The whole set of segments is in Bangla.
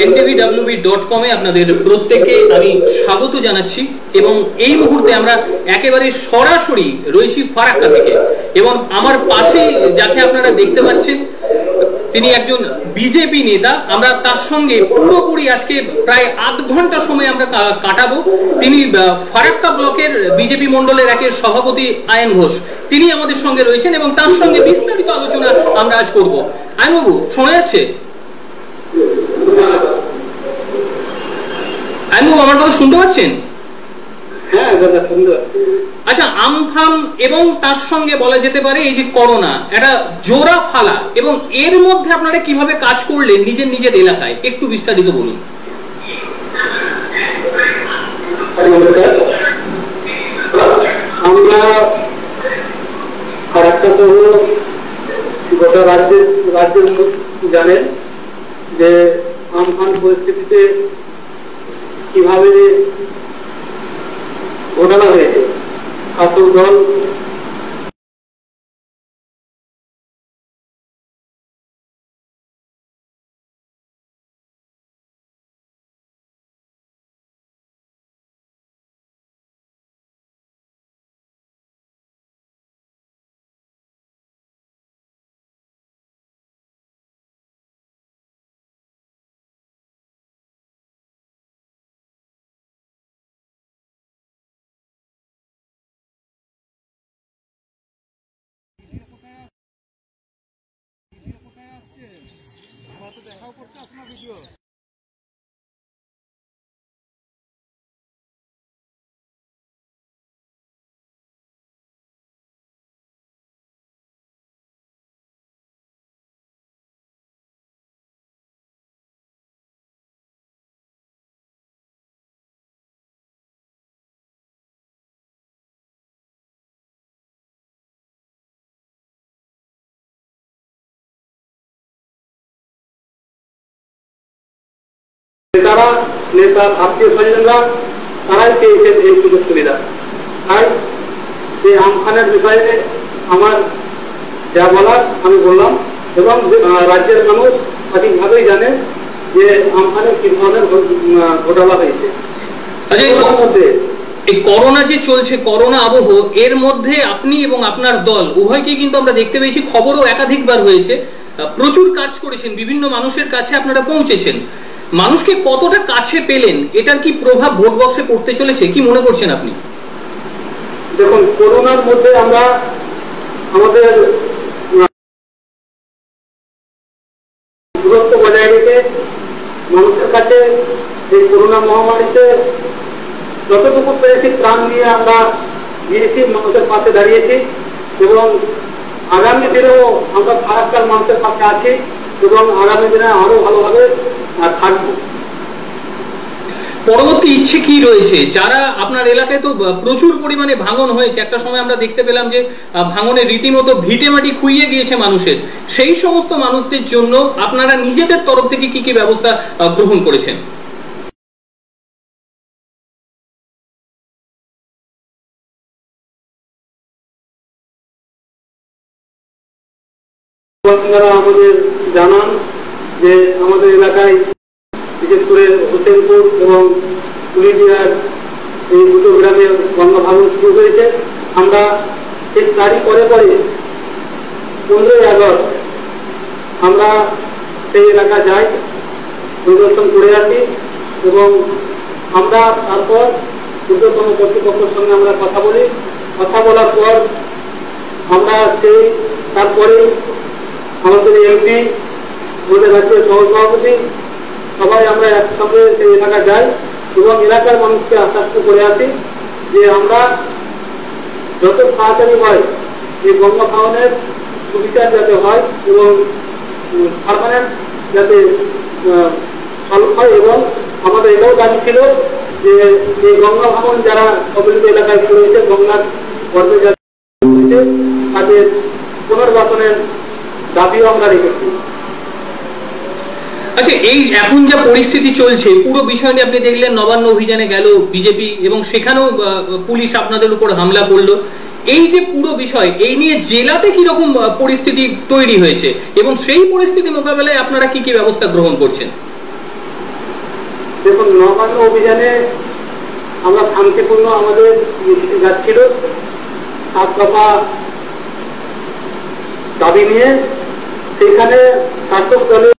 ntvwb.com এ আপনাদের প্রত্যেককে আমি স্বাগত জানাচ্ছি এবং এই মুহূর্তে আমরা একেবারে সরাসরি রয়েছি ফারাক্কা থেকে এবং আমার পাশে যাকে আপনারা দেখতে পাচ্ছেন তিনি একজন বিজেপি নেতা। আমরা তার সঙ্গে পুরোপুরি আজকে প্রায় আধ ঘন্টা সময় আমরা কাটাবো। তিনি ফারাক্কা ব্লকের বিজেপি মন্ডলের একের সভাপতি আয়ন ঘোষ, তিনি আমাদের সঙ্গে রয়েছেন এবং তার সঙ্গে বিস্তারিত আলোচনা আমরা আজ করব। আয়নবাবু, শোনা যাচ্ছে? আয়নবাবু, আমার কথা শুনতে পাচ্ছেন? আচ্ছা, আমফান এবং তার সঙ্গে বলা যেতে পারে এই যে করোনা, একটা জোড়া ফালা, এবং এর মধ্যে আপনারা কিভাবে কাজ করলেন নিজের নিজের এলাকায়, একটু বিস্তারিত বলুন। আমরা ফারাক্কা সহ গোটা রাজ্যের জানেন যে আমফান পরিস্থিতিতে কিভাবে ঘটনা হয়েছে। শাসক দল নেতা আত্মীয় স্বজনরা তারাই পেয়েছেন এই সুযোগ সুবিধা। তাই এই আমফানের বিষয়ে আমার যা বলার আমি বললাম এবং রাজ্যের মানুষ সঠিকভাবেই জানে যে আমফানের কি ধরনের ঘটনা হয়েছে। এই করোনা যে চলছে, করোনা আবহ, এর মধ্যে আপনি এবং আপনার দল উভয়কেই কিন্তু আমরা দেখতে পেয়েছি, খবরও একাধিকবার হয়েছে, প্রচুর কাজ করেছেন, বিভিন্ন মানুষের কাছে আপনারা পৌঁছেছেন। মানুষকে কতটা কাছে পেলেন, এটার কি প্রভাব ভোট বক্সে পড়তে চলেছে, কি মনে করছেন আপনি? দেখুন, করোনার মধ্যে আমরা আমাদের দূরত্ব বজায় রেখে মানুষের কাছে এই করোনা মহামারীতে যতটুকু পেরেছি প্রাণ নিয়ে আমরা গিয়েছি, মানুষের পাশে দাঁড়িয়েছি এবং আগামী দিনেও আমরা ফারাক্কার মানুষের পাশে আছি এবং আগামী দিনে আরো ভালোভাবে থাকবো। পরবর্তী ইচ্ছে কি রয়েছে? যারা আপনার এলাকায় তো প্রচুর পরিমাণে ভাঙন হয়েছে, একটা সময় আমরা দেখতে পেলাম যে ভাঙনে রীতিমতো ভিটে মাটি খুইয়ে গিয়েছে মানুষের, সেই সমস্ত মানুষদের জন্য আপনারা নিজেদের তরফ থেকে কি কি ব্যবস্থা গ্রহণ করেছেন? আপনারা আমাদের জানান যে আমাদের এলাকায় বিশেষ করে হোসেনপুর এবং কুলিদিয়ার এই দুটো গ্রামে গঙ্গা ভাঙন শুরু হয়েছে। আমরা ঠিক তারই পরে 15ই আগস্ট আমরা সেই এলাকা যাই, পরিদর্শন করে আসি এবং আমরা তারপর ঊর্ধ্বতন কর্তৃপক্ষের সঙ্গে আমরা কথা বলি। কথা বলার পর আমরা তারপরে আমাদের এমপি, আমাদের রাজ্যের সহসভাপতি, সবাই আমরা একসঙ্গে সেই এলাকা যাই এবং এলাকার মানুষকে আশ্বস্ত করে আসি যে আমরা যত তাড়াতাড়ি হয় এই গঙ্গা ভাঙনের সুবিচার যাতে হয় এবং পার্মানেন্ট যাতে সলভ হয়। এবং আমাদের এটাও দাবি ছিল যে এই গঙ্গা ভাঙন যারা কবলিত এলাকায় রয়েছে, গঙ্গার গর্ভে যারা রয়েছে, তাদের পুনর্বাসনের দাবিও আমরা রেখেছি। আচ্ছা, এই এখন যা পরিস্থিতি চলছে, পুরো বিষয় নিয়ে আপনি দেখলেন নবান্ন অভিযানে গেল বিজেপি এবং সেখানেও পুলিশ আপনাদের উপর হামলা করলো। এই যে পুরো বিষয়, এই নিয়ে জেলাতে কি রকম পরিস্থিতি তৈরি হয়েছে এবং সেই পরিস্থিতি মোকাবেলায় আপনারা কি কি ব্যবস্থা গ্রহণ করছেন? দেখুন, নবান্ন অভিযানে আমরা শান্তিপূর্ণ আমাদের মিছিল যাচ্ছিল 7 দফা দাবি নিয়ে। সেখানে শাসক দলের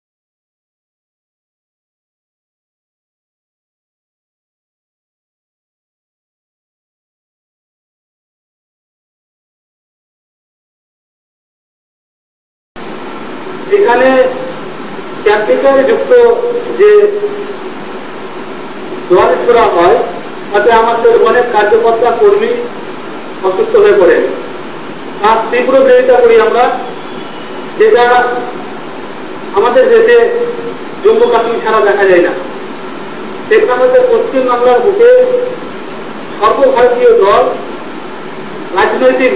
এখানে ক্যাপিটাল যুক্ত যে দল করা হয় তাতে আমাদের অনেক কার্যকর্তা কর্মী অসুস্থ হয়ে পড়েন। তার তীব্র বিরোধিতা করি আমরা, যেটা আমাদের দেশে জম্মু কাশ্মীর ছাড়া দেখা যায় না। সেখানে পশ্চিমবাংলার বুকে সর্বভারতীয় দল রাজনৈতিক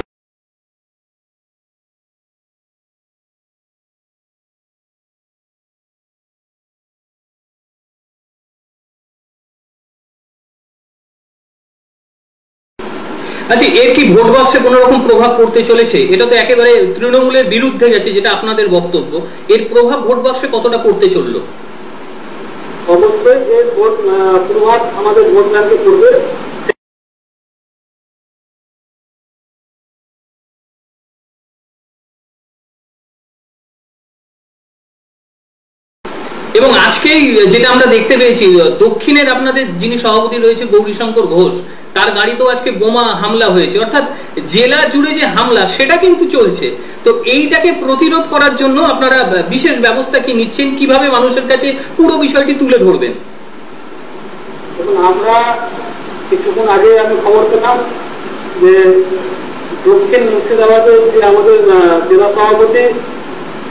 আচ্ছা, এর কি ভোট বাক্সে কোন রকম প্রভাব পড়তে চলেছে? এটা তো একেবারে তৃণমূলের বিরুদ্ধে গেছে, যেটা আপনাদের বক্তব্য। এর প্রভাব ভোট বাক্সে কতটা পড়তে চললো? অবশ্যই এর প্রভাব আমাদের ভোট ব্যাংকে পড়বে। এবং আজকেই যেটা আমরা দেখতে পেয়েছি, দক্ষিণের আপনাদের যিনি সভাপতি রয়েছে গৌরীশঙ্কর ঘোষ, তার গাড়িতেও আজকে বোমা হামলা হয়েছে। অর্থাৎ জেলা জুড়ে যে হামলা সেটা কিন্তু চলছে। তো এইটাকে প্রতিরোধ করার জন্য আপনারা বিশেষ ব্যবস্থা কি নিচ্ছেন? কিভাবে মানুষের কাছে পুরো বিষয়টি তুলে ধরবেন? আমরা কিছুক্ষণ আগে আমি খবর পেলাম যে দক্ষিণ মুর্শিদাবাদের যে আমাদের জেলা সভাপতি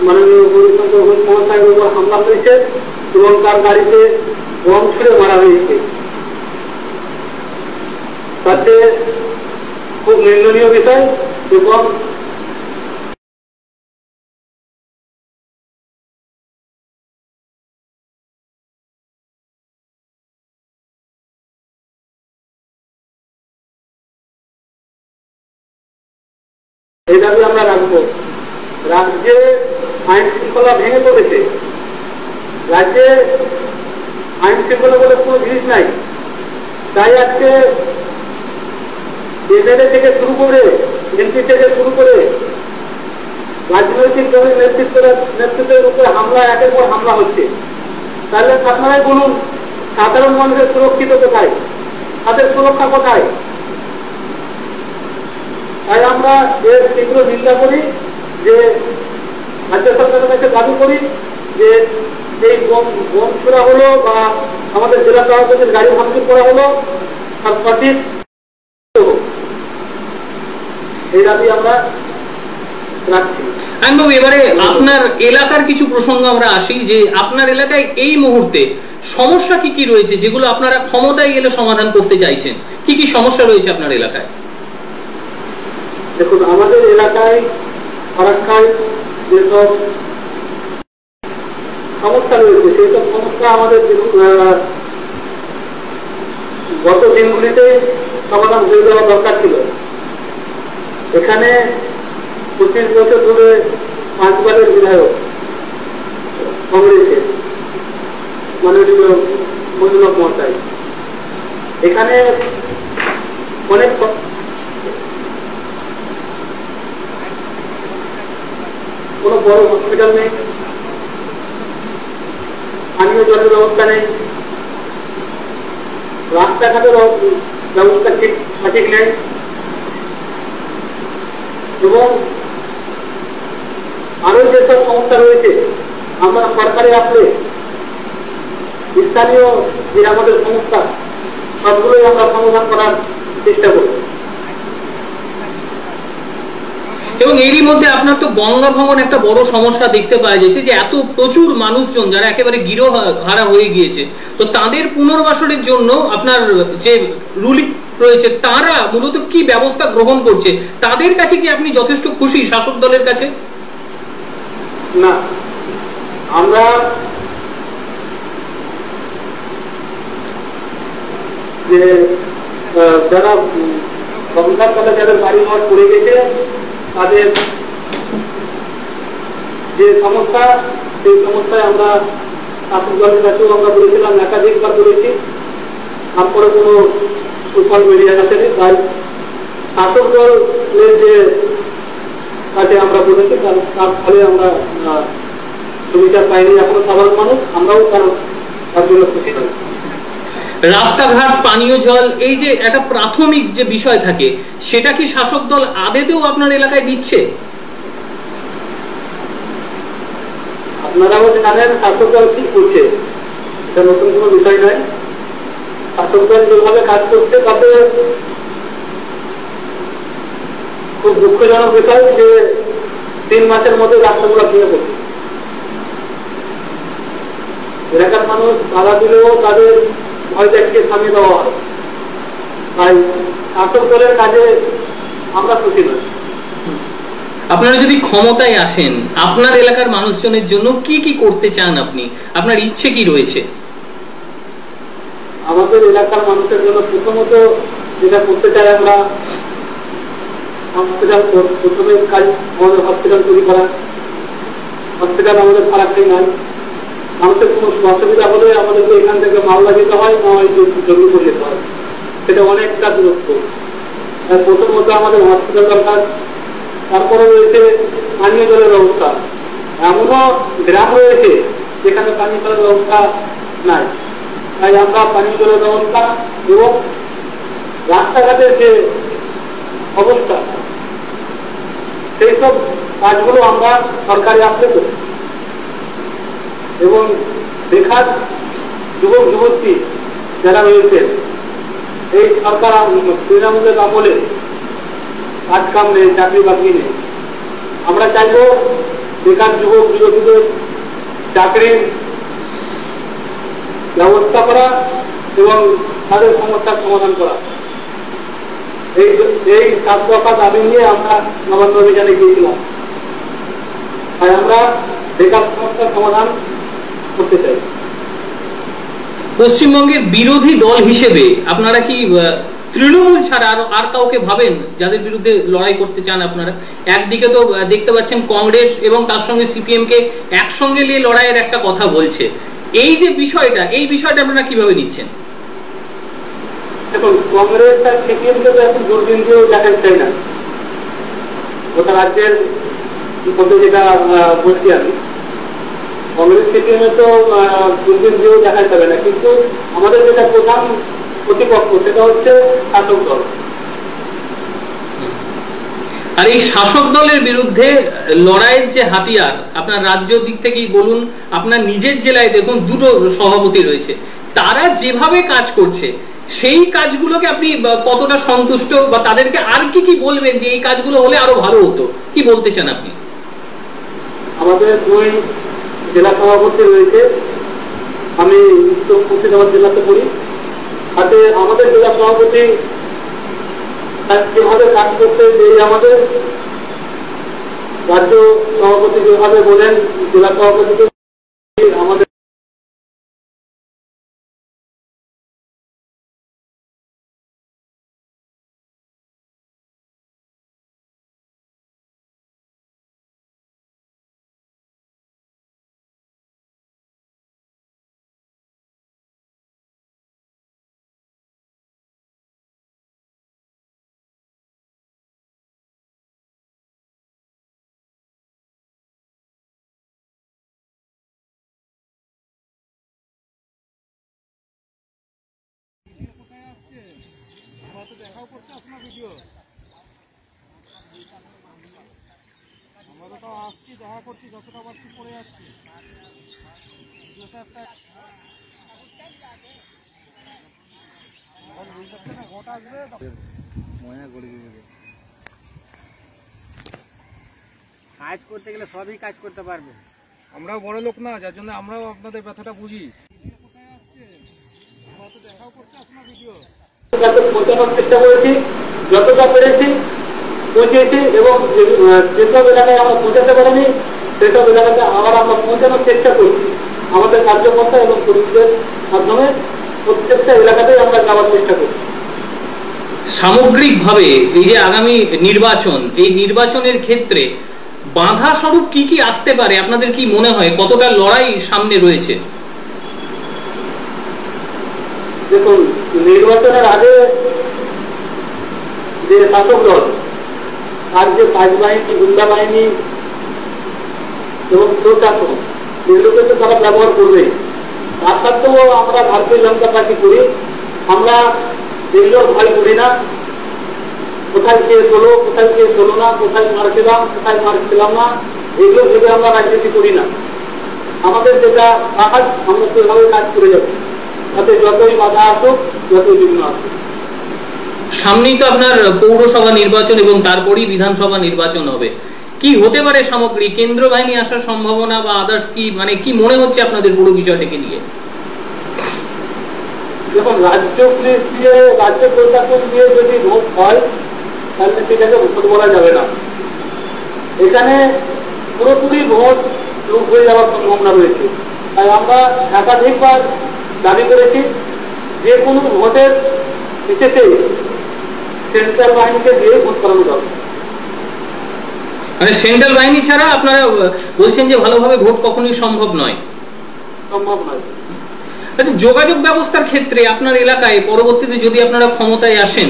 মাননীয় গৌরীশঙ্কর ঘোষ মহাশয়ের উপর হামলা হয়েছে এবং তার গাড়িতে বম ছুড়ে মারা হয়েছে। তাতে খুব নিন্দনীয় বিষয় এবং এই দাবি আমরা রাখবো। রাজ্যে আইন শৃঙ্খলা ভেঙে পড়েছে। রাজ্যে আইন শৃঙ্খলা বলে কোনো জিনিস নাই। তাই আজকে এমএলএ থেকে শুরু করে এমপি থেকে শুরু করে রাজনৈতিক দলের নেতৃত্বের উপরে হামলা, একের পর হামলা হচ্ছে। তাহলে আপনারাই বলুন, সাধারণ মানুষের সুরক্ষিত কোথায়? তাদের সুরক্ষা কোথায়? তাই আমরা এর তীব্র নিন্দা করি, যে রাজ্য সরকারের কাছে দাবি করি যে এই বম ছোড়া হলো বা আমাদের জেলা সভাপতির গাড়ি ভাঙচুর করা হলো তার সঠিক এই দাবি আমরা রাখছি। আইনবাবু, এবারে আপনার এলাকার কিছু প্রসঙ্গ আমরা আসি, যে আপনার এলাকায় এই মুহূর্তে সমস্যা কি কি রয়েছে যেগুলো আপনারা ক্ষমতায় গেলে সমাধান করতে চাইছেন? কি কি সমস্যা রয়েছে আপনার এলাকায়? দেখুন, আমাদের এলাকায় ফারাক্কায় যেসব সমস্যা রয়েছে সেই সব সমস্যা আমাদের গত দিনগুলিতে সমাধান হয়ে যাওয়া দরকার ছিল। এখানে 25 বছর ধরে 5 বারের বিধায়ক কংগ্রেসের মাননীয় মঞ্জুনাথ মহাশয়, এখানে অনেক কোন বড় হসপিটাল নেই, পানীয় জলের ব্যবস্থা নেই, রাস্তাঘাটের ব্যবস্থা সঠিক নেই এবং আরো যেসব সমস্যা রয়েছে আমরা সরকারে আসলে স্থানীয় যে আমাদের সমস্যা সবগুলোই আমরা সমাধান করার চেষ্টা করি। এবং এরই মধ্যে আপনার তো গঙ্গা ভবন একটা বড় সমস্যা দেখতে পাওয়া যাচ্ছে, যে এত প্রচুর মানুষজন যারা একেবারে গৃহহারা হয়ে গিয়েছে, তো তাদের পুনর্বাসনের জন্য আপনার যে রুলিং রয়েছে তারা মূলত কি ব্যবস্থা গ্রহণ করছে? তাদের কাছে কি আপনি যথেষ্ট খুশি শাসক দলের কাছে? না, আমরা যে যারা গঙ্গার তলে যাদের বাড়ি ঘর পড়ে গেছে তাদের যে সমস্যা, সেই সমস্যায় আমরা শাসক দলের কাছেও আমরা বলেছিলাম, একাধিকবার বলেছি, তারপরে কোনো সুফল বেরিয়ে আসেনি। তাই শাসক দলের যে কাছে আমরা বলেছি তার ফলে আমরা সুবিধা পাইনি এখনো সাধারণ মানুষ, আমরাও তার জন্য খুশি নই। রাস্তাঘাট, পানীয় জল, এই যে একটা প্রাথমিক যে বিষয় থাকে, সেটা কি শাসক দল আদেতেও আপনার এলাকায় দিচ্ছে? আপনারাও জানেন শাসক দল কি করছে, এটা নতুন কোনো বিষয় নয়। শাসক দল যেভাবে কাজ করছে তাতে খুব দুঃখজনক বিষয় যে 3 মাসের মধ্যে রাস্তাগুলো ভেঙে পড়ছে। এলাকার মানুষ বাধা দিলেও তাদের ভয় দেখিয়ে থামিয়ে দেওয়া হয়। তাই শাসক দলের কাজে আমরা খুশি নই। আপনারা যদি ক্ষমতায় আসেন, আপনার এলাকার মানুষজনের জন্য কি কি করতে চান আপনি? আপনার ইচ্ছে কি রয়েছে? আমাদের এলাকার মানুষের জন্য প্রথমত যেটা করতে চাই আমরা, হসপিটাল, প্রথমে কাজ আমাদের হসপিটাল তৈরি করা। হসপিটাল আমাদের ফারাক্কায় নাই। মানুষের কোনো অসুবিধা হলে আমাদেরকে এখান থেকে মালদা যেতে হয়, না হয়তো জঙ্গিপুর যেতে হয়, সেটা অনেকটা দূরত্ব। প্রথমত আমাদের হসপিটাল দরকার। তারপরে রয়েছে পানীয় জলের ব্যবস্থা। এমনও গ্রাম রয়েছে যেখানে পানীয় জলের ব্যবস্থা নাই। তাই আমরা পানীয় জলের ব্যবস্থা এবং রাস্তাঘাটের যে অবস্থা, সেই সব কাজগুলো আমরা সরকারি আসলে করি। এবং বেকার যুবক যুবতী যারা রয়েছে, এই সরকার তৃণমূলের আমলে কাজ কাম নেই, চাকরি বাকরি নেই। আমরা চাইব বেকার যুবক যুবতীদের চাকরির ব্যবস্থা করা এবং তাদের সমস্যার সমাধান করা। এই 7 দফা দাবি নিয়ে আমরা নবান্ন অভিযানে গিয়েছিলাম। তাই আমরা বেকার সমস্যার সমাধান করতে চাই। পশ্চিমবঙ্গের বিরোধী দল হিসেবে আপনারা কি তৃণমূল ছাড়া আর কাউকে ভাবেন যাদের বিরুদ্ধে লড়াই করতে চান আপনারা? একদিকে তো দেখতে পাচ্ছেন কংগ্রেস এবং তার সঙ্গে সিপিএম কে একসঙ্গে নিয়ে লড়াইয়ের একটা কথা বলছে। এই যে বিষয়টা, এই বিষয়টা আপনারা কিভাবে নিচ্ছেন? এখন কংগ্রেস আর সিপিএম কে তো এখন দূরবীন দিয়েও দেখা চাই না। গোটা রাজ্যের মধ্যে যেটা বলছি আমি, কংগ্রেস সিপিএম এ তো দূরবীন দিয়েও দেখা যাবে না। কিন্তু আমাদের যেটা প্রধান প্রতিপক্ষ সেটা হচ্ছে শাসক দল। আর এই শাসক দলের বিরুদ্ধে লড়াইয়ের যে হাতিয়ার, আপনার রাজ্য দিক থেকেই বলুন, আপনার নিজের জেলায় দেখুন 2টো সভাপতি রয়েছে, তারা যেভাবে কাজ করছে সেই কাজগুলোকে আপনি কতটা সন্তুষ্ট, বা তাদেরকে আর কি কি বলবেন যে এই কাজগুলো হলে আরো ভালো হতো? কি বলতে চান আপনি? আমাদের 2 জেলা সভাপতি রয়েছে। আমি উত্তর মুর্শিদাবাদ জেলাতে পড়ি। তাতে আমাদের জেলা সভাপতি যেভাবে কাজ করতে, আমাদের রাজ্য সভাপতি যেভাবে বলেন, জেলা সভাপতিকে আমাদের দেখাও করতে আপনার ভিডিও, আমরা তো আসছি, দেখা করছি, যতটা পারছি পড়ে যাচ্ছি। ঘট আসবে ময়না গড়ি দিবে। কাজ করতে গেলে সবই কাজ করতে পারবে। আমরাও বড় লোক না, যার জন্য আমরাও আপনাদের ব্যথাটা বুঝি। কোথায় আসছে আমরা তো দেখাও করতে আপনার ভিডিও পৌঁছানোর চেষ্টা করেছি, যতটা পেরেছি পৌঁছেছি, এবং যেসব এলাকায় আমরা পৌঁছাতে পারিনি সেসব এলাকাতে আবার আমরা পৌঁছানোর চেষ্টা করছি। আমাদের কার্যকর্তা এবং কর্মীদের মাধ্যমে প্রত্যেকটা এলাকাতেই আমরা যাওয়ার চেষ্টা করছি। সামগ্রিকভাবে এই যে আগামী নির্বাচন, এই নির্বাচনের ক্ষেত্রে বাধা স্বরূপ কি কি আসতে পারে আপনাদের কি মনে হয়? কতটা লড়াই সামনে রয়েছে? দেখুন, নির্বাচনের আগে যে শাসক দল আর যে পাঁচ বাহিনী, গুন্ডা বাহিনী এবং প্রশাসন, এগুলোকে তো তারা ব্যবহার করবে। তার সত্ত্বেও আমরা ভারতীয় জনতা পার্টি করি, আমরা যেগুলো ভয় করি না। কোথায় কে চলো, কোথায় কে চলো না, কোথায় মার খেলাম, কোথায় মার খেলাম না, এগুলো ভেবে আমরা রাজনীতি করি না। আমাদের যেটা কাজ, আমরা সেভাবে কাজ করে যাবো, তাতে যতই বাধা আসুক, যতই বিঘ্ন আসুক। সামনেই তো আপনার পৌরসভা নির্বাচন এবং তারপরেই বিধানসভা নির্বাচন হবে। কি হতে পারে সামগ্রিক কেন্দ্র বাহিনী আসার সম্ভাবনা বা আদার্স কি, মানে কি মনে হচ্ছে আপনাদের পুরো বিষয়টাকে নিয়ে? দেখুন, রাজ্য পুলিশ দিয়ে, রাজ্য প্রশাসন দিয়ে যদি ভোট হয় তাহলে সেটাকে ভোট বলা যাবে না। এখানে পুরোপুরি ভোট লুট হয়ে যাওয়ার সম্ভাবনা রয়েছে। তাই আমরা একাধিকবার দাবি করেছি যে কোনো ভোটের শেষে সেন্ট্রাল বাহিনীকে দিয়ে ভোট করানো দরকার। মানে সেন্ট্রাল বাহিনী ছাড়া আপনারা বলছেন যে ভালোভাবে ভোট কখনোই সম্ভব নয়? সম্ভব নয়। যোগাযোগ ব্যবস্থার ক্ষেত্রে আপনার এলাকায় পরবর্তীতে যদি আপনারা ক্ষমতায় আসেন,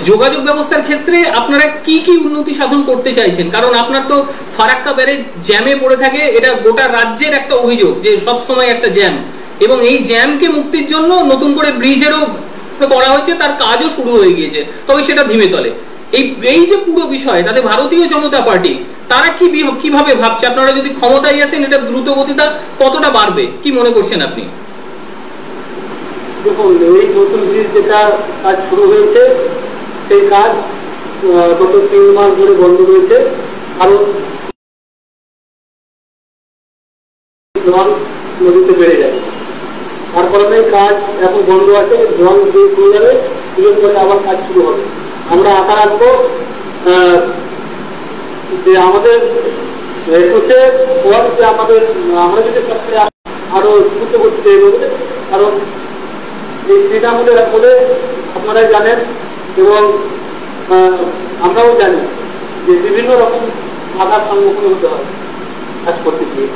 যোগাযোগ ব্যবস্থার ক্ষেত্রে আপনারা কি কি উন্নতি সাধন করতে চাইছেন? কারণ আপনার তো ফারাক্কা ব্যারেজ জ্যামে পড়ে থাকে, এটা গোটা রাজ্যের একটা অভিযোগ যে সব সময় একটা জ্যাম, এবং এই জ্যামকে মুক্তির জন্য নতুন করে ব্রিজেরও করা হয়েছে, তার কাজও শুরু হয়ে গিয়েছে, তবে সেটা ধিমে তলে। এই যে পুরো বিষয়, তাতে ভারতীয় জনতা পার্টি তারা কিভাবে ভাবছে আপনারা যদি ক্ষমতায় আসেন এটা দ্রুত গতিটা কতটা বাড়বে, কি মনে করছেন আপনি? দেখুন, এই নতুন ব্রিজ যেটা কাজ শুরু হয়েছে, সেই কাজ গত 3 মাস ধরে বন্ধ রয়েছে। কারণ জল নদীতে বেড়ে যায়, তার কারণে কাজ এখন বন্ধ আছে। জল দিয়ে চলে যাবে, দুজন পরে আবার কাজ শুরু হবে। আমরা আশা রাখবো যে আমাদের একুশে পর যে আমরা যদি আরো দ্রুত করতে এগোবে। কারণ এই তৃণমূলের বলে আপনারাই জানেন এবং আমরাও জানি যে বিভিন্ন রকম বাধার সম্মুখীন হতে হয় কাজ করতে গিয়ে।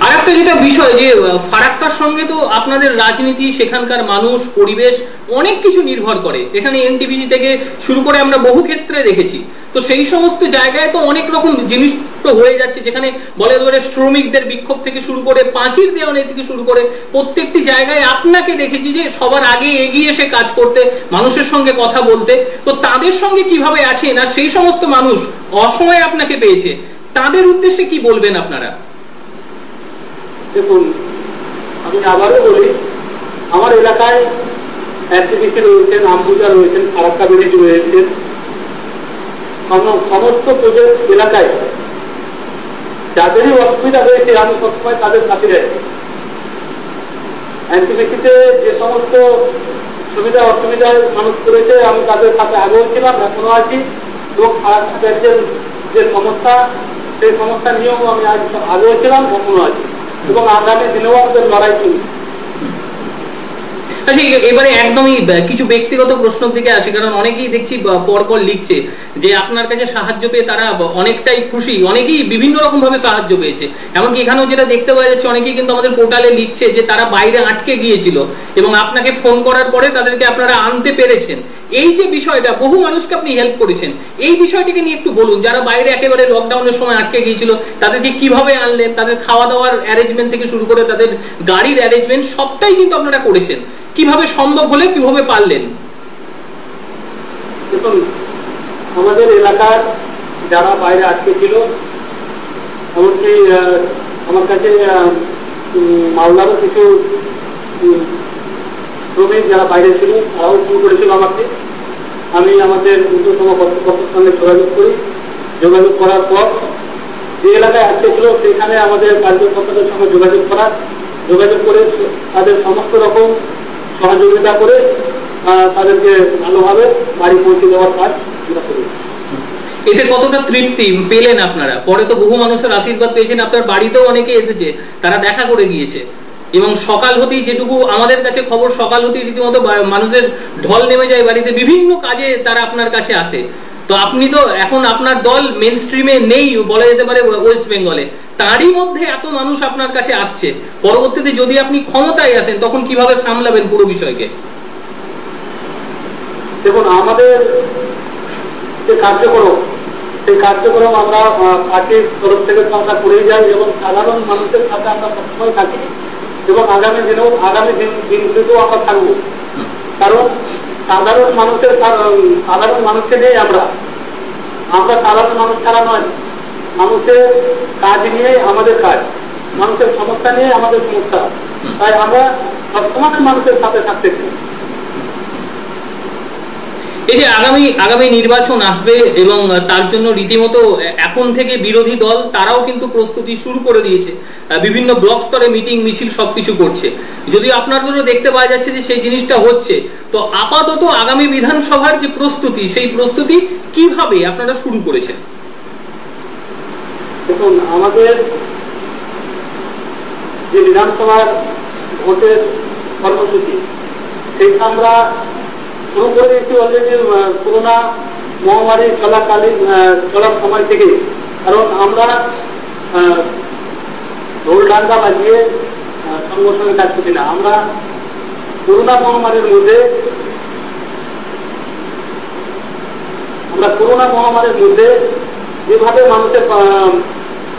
আর একটা যেটা বিষয় যে ফারাক্কার সঙ্গে তো আপনাদের রাজনীতি, সেখানকার মানুষ, পরিবেশ অনেক কিছু নির্ভর করে। এখানে এনটিপিসি থেকে শুরু করে আমরা বহু ক্ষেত্রে দেখেছি, তো সেই সমস্ত জায়গায় তো অনেক রকম জিনিস তো হয়ে যাচ্ছে, যেখানে বলে ধরে শ্রমিকদের বিক্ষোভ থেকে শুরু করে পাঁচির দেওয়ানি থেকে শুরু করে প্রত্যেকটি জায়গায় আপনাকে দেখেছি যে সবার আগে এগিয়ে এসে কাজ করতে, মানুষের সঙ্গে কথা বলতে। তো তাদের সঙ্গে কিভাবে আছেন, আর সেই সমস্ত মানুষ অসময়ে আপনাকে পেয়েছে, তাদের উদ্দেশ্যে কি বলবেন আপনারা? দেখুন, আমি আবারও বলি, আমার এলাকায় এনটিপিসি রয়েছেন, আমবুজা রয়েছেন, ফারাক্কা ব্রিজ রয়েছেন, সমস্ত প্রজেক্ট এলাকায় যাদেরই অসুবিধা হয়েছে আমি সবসময় তাদের সাথে রাখি। এনটিপিসিতে যে সমস্ত সুবিধা অসুবিধায় মানুষ করেছে আমি তাদের সাথে আগেও ছিলাম, এখনো আছি, এবং ফারাক্কা ব্রিজের যে সমস্যা, সেই সমস্যা নিয়েও আমি আগেও ছিলাম, এখনো আছি, এবং আগামী দিনেও আমাদের লড়াই চলবে। আচ্ছা, এবারে একদমই কিছু ব্যক্তিগত প্রশ্নের দিকে আসি, কারণ অনেকেই দেখছি পরপর লিখছে যে আপনার কাছে সাহায্য পেয়ে তারা অনেকটাই খুশি, অনেকেই বিভিন্ন রকম ভাবে সাহায্য পেয়েছে। এমনকি এখানেও যেটা দেখতে পাওয়া যাচ্ছে, অনেকেই কিন্তু আমাদের পোর্টালে লিখছে যে তারা বাইরে আটকে গিয়েছিল এবং আপনাকে ফোন করার পরে তাদেরকে আপনারা আনতে পেরেছেন। এই যে বিষয়টা, বহু মানুষকে আপনি হেল্প করেছেন, এই বিষয়টিকে নিয়ে একটু বলুন। যারা বাইরে একেবারে লকডাউনের সময় আটকে গিয়েছিল তাদেরকে কিভাবে আনলেন, তাদের খাওয়া দাওয়ার অ্যারেঞ্জমেন্ট থেকে শুরু করে তাদের গাড়ির অ্যারেঞ্জমেন্ট সবটাই কিন্তু আপনারা করেছেন, কিভাবে সম্ভব হলে কিভাবে পারলেন? দেখুন, আমাদের এলাকার যারা বাইরে আটকে ছিল, এমনকি আমার কাছে মালদারও কিছু শ্রমিক যারা বাইরে ছিল তারাও ফোন করেছিল আমাকে। আমি আমাদের ঊর্ধ্বতম কর্তৃপক্ষের সঙ্গে যোগাযোগ করি। যোগাযোগ করার পর যে এলাকায় আটকে ছিল সেখানে আমাদের কার্যকর্তাদের সঙ্গে যোগাযোগ করে তাদের সমস্ত রকম সহযোগিতা করে তাদেরকে ভালোভাবে বাড়ি পৌঁছে দেওয়ার কাজ আমরা করি। এতে কতটা তৃপ্তি পেলেন আপনারা? পরে তো বহু মানুষের আশীর্বাদ পেয়েছেন, আপনার বাড়িতেও অনেকে এসেছে, তারা দেখা করে গিয়েছে, এবং সকাল হতেই যেটুকু আমাদের কাছে খবর, সকাল হতেই রীতিমতো মানুষের ঢল নেমে যায় বাড়িতে, বিভিন্ন কাজে তারা আপনার কাছে আসে। তো আপনি তো এখন আপনার দল মেন স্ট্রিমে নেই বলা যেতে পারে ওয়েস্ট বেঙ্গলে, তারই মধ্যে এত মানুষ আপনার কাছে আসছে, পরবর্তীতে যদি আপনি ক্ষমতায় আসেন তখন কিভাবে সামলাবেন পুরো বিষয়কে? দেখুন, আমাদের যে কার্যক্রম, সেই কার্যক্রম আমরা পার্টির তরফ থেকে তো আমরা করেই যাই এবং সাধারণ মানুষের সাথে আমরা সবসময় থাকি এবং আগামী দিনগুলিতেও আমরা থাকবো। কারণ সাধারণ মানুষকে নিয়ে আমরা সাধারণ মানুষ ছাড়া নয়, মানুষের কাজ নিয়ে আমাদের কাজ, মানুষের সমস্যা নিয়ে আমাদের সমস্যা, তাই আমরা সবসময় মানুষের সাথে থাকতে চাই। এই যে আগামী নির্বাচন আসবে এবং তার জন্য রীতিমতো এখন থেকে বিরোধী দল তারাও কিন্তু প্রস্তুতি শুরু করে দিয়েছে, বিভিন্ন ব্লক স্তরে মিটিং মিছিল সবকিছু করছে, যদিও আপনাদেরও দেখতে পাওয়া যাচ্ছে যে সেই জিনিসটা হচ্ছে। তো আপাতত আগামী বিধানসভার যে প্রস্তুতি, সেই প্রস্তুতি কিভাবে আপনারা শুরু করেছেন? দেখুন, আমাদের যে বিধানসভার ভোটের কর্মসূচি, সেইটা আমরা শুরু করে দিয়েছি অলরেডি করোনা মহামারী চলার সময় থেকে। কারণ আমরা ঢোল ডান্ডা বাজিয়ে সঙ্গে সঙ্গে কাজ করছি না। আমরা করোনা মহামারীর মধ্যে যেভাবে মানুষের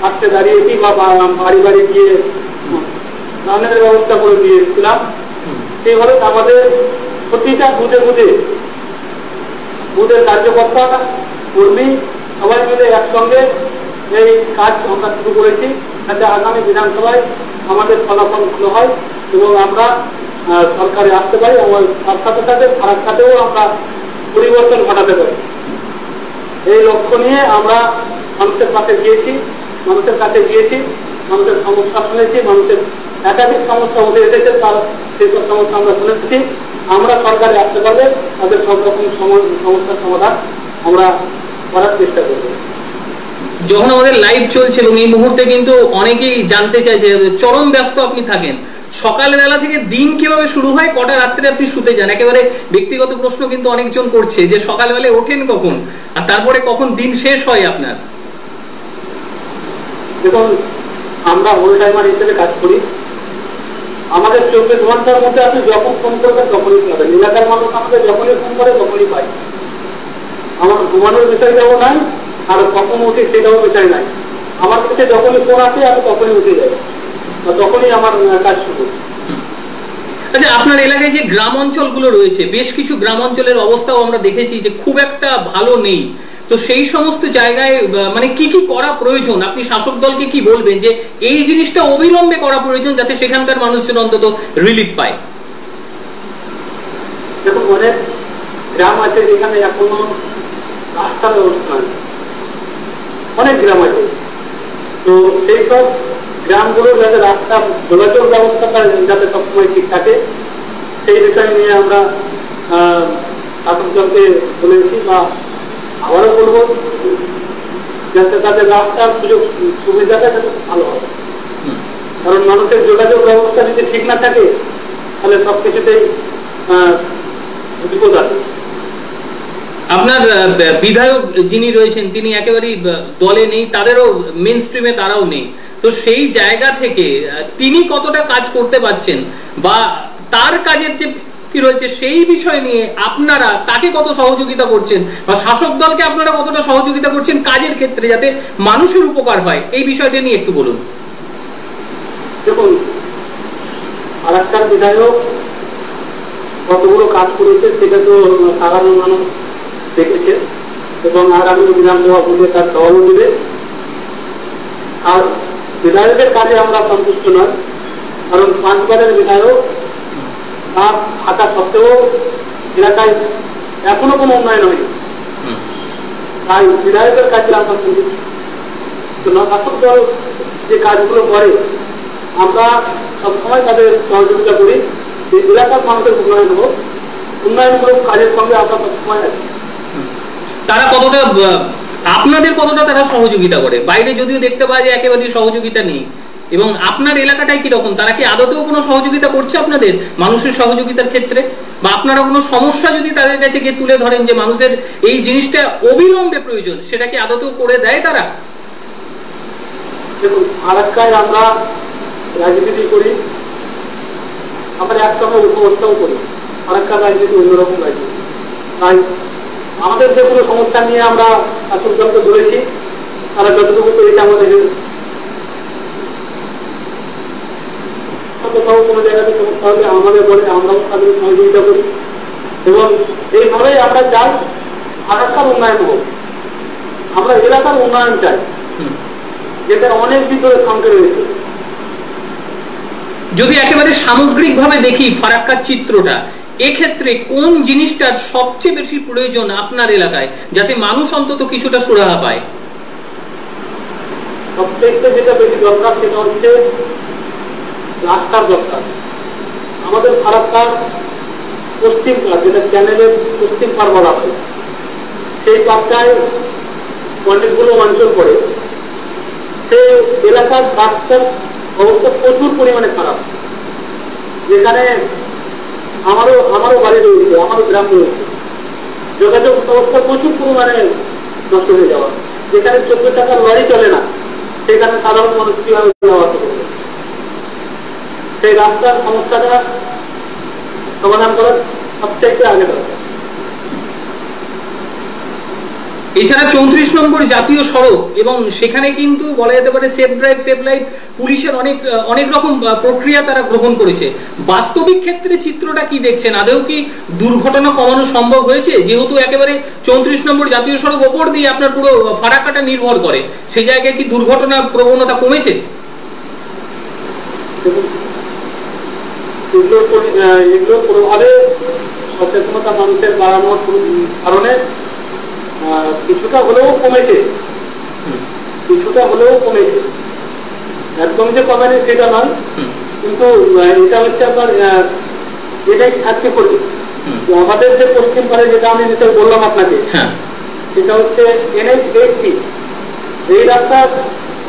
পাশে দাঁড়িয়েছি বা বাড়ি বাড়ি গিয়ে রান্নার ব্যবস্থা করে দিয়েছিলাম, সেইভাবে আমাদের প্রতিটা বুথের কার্যকর্তা কর্মী সবাই মিলে একসঙ্গে এই কাজ আমরা শুরু করেছি, যাতে আগামী বিধানসভায় আমাদের ফলাফল ভালো হয় এবং আমরা সরকারে আসতে পারি এবং তার সাথে সাথে ফারাক্কাতেও আমরা পরিবর্তন ঘটাতে পারি। এই লক্ষ্য নিয়ে আমরা মানুষের কাছে গিয়েছি, মানুষের সমস্যা শুনেছি, মানুষের একাধিক সমস্যা উঠে এসেছে, তার সেইসব সমস্যা আমরা শুনেছি। আমরা সরকারে আসতে পারলে তাদের সব রকম সমস্যার সমাধান আমরা করার চেষ্টা করব। যখন আমাদের লাইভ চলছে এবং এই মুহূর্তে কিন্তু অনেকেই জানতে চাইছে, চরম ব্যস্ত আপনি থাকেন, সকালবেলা থেকে দিন কিভাবে শুরু হয়, কটা রাত্রে আপনি শুতে যান? একেবারে ব্যক্তিগত প্রশ্ন কিন্তু অনেকজন করছে যে সকালবেলায় ওঠেন কখন আর তারপরে কখন দিন শেষ হয় আপনার? দেখুন, আমরা হোল টাইমার হিসেবে কাজ করি। আমাদের 24 ঘন্টার মধ্যে আপনি যখন ফোন করবেন তখনই পাবেন। এলাকার মানুষ আমাদের যখনই ফোন করে তখনই পাই। আমার ঘুমানোর বিষয়টাও নাই, আর কখন উঠি সেটাও বিষয় নাই। আমার কাছে যখনই ফোন আসে আমি তখনই উঠে যাই, তখনই আমার কাজ শুরু। আচ্ছা, আপনার এলাকায় যে গ্রাম অঞ্চলগুলো রয়েছে, বেশ কিছু গ্রাম অঞ্চলের অবস্থাও আমরা দেখেছি যে খুব একটা ভালো নেই, তো সেই সমস্ত জায়গায় মানে কি কি করা প্রয়োজন? আপনি শাসক দলকে কি বলবেন যে এই জিনিসটা অবিলম্বে করা প্রয়োজন যাতে সেখানকার মানুষজন অন্তত রিলিফ পায়? দেখুন, অনেক গ্রাম আছে যেখানে এখনো রাস্তার ব্যবস্থা নেই, অনেক গ্রাম আছে। তো সেই সব গ্রামগুলোর যাতে রাস্তা যোগাযোগ ব্যবস্থাটা যাতে সবসময় ঠিক থাকে, সেই বিষয় নিয়ে আমরা শাসক দলকে বলেছি বা আবারও বলবো, যাতে তাদের রাস্তার সুযোগ সুবিধাটা যাতে ভালো হয়। কারণ মানুষের যোগাযোগ ব্যবস্থা যদি ঠিক না থাকে তাহলে সবকিছুতেই বিপদ আছে। আপনার বিধায়ক যিনি রয়েছেন তিনি একেবারেই দলে নেই, তাদেরও মেন স্ট্রিমে তারাও নেই, তো সেই জায়গা থেকে তিনি কতটা কাজ করতে পারছেন বা তার কাজের যে কি রয়েছে সেই বিষয় নিয়ে আপনারা তাকে কত সহযোগিতা করছেন বা শাসক দলকে আপনারা কতটা সহযোগিতা করছেন কাজের ক্ষেত্রে যাতে মানুষের উপকার হয়, এই বিষয়টা নিয়ে একটু বলুন। দেখুন, ফারাক্কার বিধায়ক কতগুলো কাজ করেছে সেটা তো সাধারণ মানুষ দেখেছে এবং আগামী বিধানসভা ভোটে তার জবাবও দেবে। আর বিধায়কের কাজে আমরা সন্তুষ্ট নয়, কারণ 5 বারের বিধায়ক তার থাকা সত্ত্বেও এলাকায় এখনো কোনো উন্নয়ন হয়নি। তাই বিধায়কের কাজে আমরা সন্তুষ্ট। শাসক দল যে কাজগুলো করে আমরা সবসময় তাদের সহযোগিতা করি, যে এলাকার মানুষের উন্নয়নমূলক কাজের সঙ্গে আমরা সবসময় আছি। তারা কতটা আপনাদের কতটা তারা সহযোগিতা করে? বাইরে যদিও দেখতে পাওয়া যায় একেবারে সহযোগিতা নেই, এবং আপনার এলাকাটাই কিরকম, তারা কি আদতেও কোনো সহযোগিতা করছে আপনাদের মানুষের সহযোগিতার ক্ষেত্রে, বা আপনারা কোনো সমস্যা যদি তাদের কাছে গিয়ে তুলে ধরেন যে মানুষের এই জিনিসটা অবিলম্বে প্রয়োজন, সেটা কি আদতেও করে দেয় তারা? দেখুন, ফারাক্কায় আমরা রাজনীতি করি, আমরা একসঙ্গে উপভোক্তাও করি। ফারাক্কার রাজনীতি অন্যরকম রাজনীতি, তাই আমাদের যে কোনো সমস্যা নিয়ে আমরা শাসকদলকে বলেছি, তারা যতটুকু পেরেছে আমাদের কোথাও কোনো জায়গাতে সমস্যা হলে আমাদের বলে আমরাও তাদের সহযোগিতা করি, এবং এইভাবেই আমরা চাই ফারাক্কার উন্নয়ন হোক। আমরা এলাকার উন্নয়ন চাই, যেটা অনেক ভিতরে সংখ্যা রয়েছে। যদি একেবারে সামগ্রিকভাবে দেখি ফারাক্কার চিত্রটা, এক্ষেত্রে কোন জিনিসটার সবচেয়ে বেশি প্রয়োজন আপনার এলাকায়, যাতে মানুষ অন্তত কিছুটা সুরাহা পায়? সবচেয়ে যেটা বেশি দরকার সেটা হচ্ছে রাস্তার দরকার। আমাদের ফারাক্কার পশ্চিম পাড়, যেটা চ্যানেলের পশ্চিম পাড় বলা হয়, সেই পাড়টায় অনেকগুলো অঞ্চল পড়ে। সেই এলাকার রাস্তার অবস্থা প্রচুর পরিমাণে খারাপ, যেখানে আমারও বাড়ি রয়েছে, আমারও গ্রাম রয়েছে। যোগাযোগ ব্যবস্থা প্রচুর পরিমাণে নষ্ট হয়ে যাওয়া, যেখানে 14 টাকার লরি চলে না, সেখানে সাধারণ মানুষ কিভাবে যাওয়া আসা করবে? সেই রাস্তার সমস্যাটা সমাধান করার সবচেয়ে আগে দরকার। এছাড়া 34 নম্বর জাতীয় সড়ক, এবং সেখানে কিন্তু বলা যেতে পারে সেফ ড্রাইভ সেফ লাইফ পুলিশের অনেক রকম প্রক্রিয়া তারা গ্রহণ করেছে। বাস্তবিক ক্ষেত্রে চিত্রটা কি দেখছেন? আদৌ কি দুর্ঘটনা কমানো সম্ভব হয়েছে? যেহেতু একেবারে 34 নম্বর জাতীয় সড়ক ওপর দিয়ে আপনার পুরো ফারাক্কাটা নির্ভর করে, সেই জায়গায় কি দুর্ঘটনা প্রবণতা কমেছে? এগুলো পুরোভাবে সচেতনতা মানুষের বাড়ানোর কারণে কিছুটা হলেও কমেছে, একদম যে কমেনি সেটা নয়, কিন্তু এটা হচ্ছে আপনার এটাই থাকতে করি। আমাদের যে পশ্চিম পারে, যেটা আমি যেটা বললাম আপনাকে, সেটা হচ্ছে NH-80। এই রাস্তার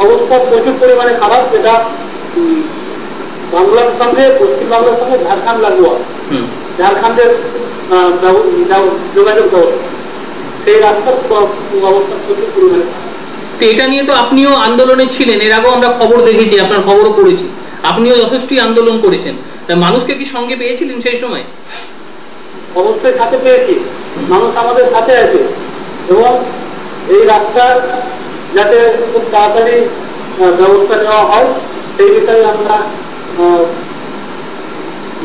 অবস্থা প্রচুর পরিমাণে খারাপ, যেটা বাংলার সঙ্গে পশ্চিমবাংলার সঙ্গে ঝাড়খণ্ড লাগোয়া, ঝাড়খণ্ডের যোগাযোগ ব্যবস্থা, সেই রাস্তার অবস্থা প্রচুর পরিমাণে খারাপ। এটা নিয়ে তো আপনিও আন্দোলনে ছিলেন, এর আগেও আমরা খবর দেখেছি, আপনার খবরও করেছি, আপনিও যথেষ্টই আন্দোলন করেছেন। মানুষকে কি সঙ্গে পেয়েছিলেন সেই সময়? অবশ্যই সাথে পেয়েছি, মানুষ আমাদের সাথে আছে, এবং এই রাস্তার যাতে খুব তাড়াতাড়ি ব্যবস্থা নেওয়া হয় সেই বিষয়ে আমরা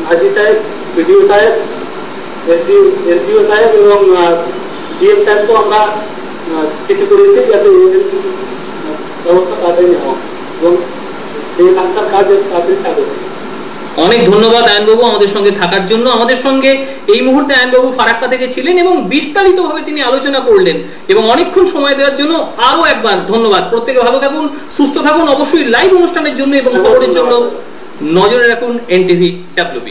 হাজি সাহেব, বিডিও সাহেব, এসডিও সাহেব এবং ডিএম সাহেবকেও আমরা চিঠি করেছি, যাতে ব্যবস্থা তাড়াতাড়ি নেওয়া হয় এবং এই রাস্তার কাজ তাড়াতাড়ি চালু হয়। অনেক ধন্যবাদ আয়নবাবু আমাদের সঙ্গে থাকার জন্য। আমাদের সঙ্গে এই মুহূর্তে আয়নবাবু ফারাক্কা থেকে ছিলেন এবং বিস্তারিতভাবে তিনি আলোচনা করলেন, এবং অনেকক্ষণ সময় দেওয়ার জন্য আরো একবার ধন্যবাদ। প্রত্যেকে ভালো থাকুন, সুস্থ থাকুন, অবশ্যই লাইভ অনুষ্ঠানের জন্য এবং খবরের জন্য নজরে রাখুন NTV WB।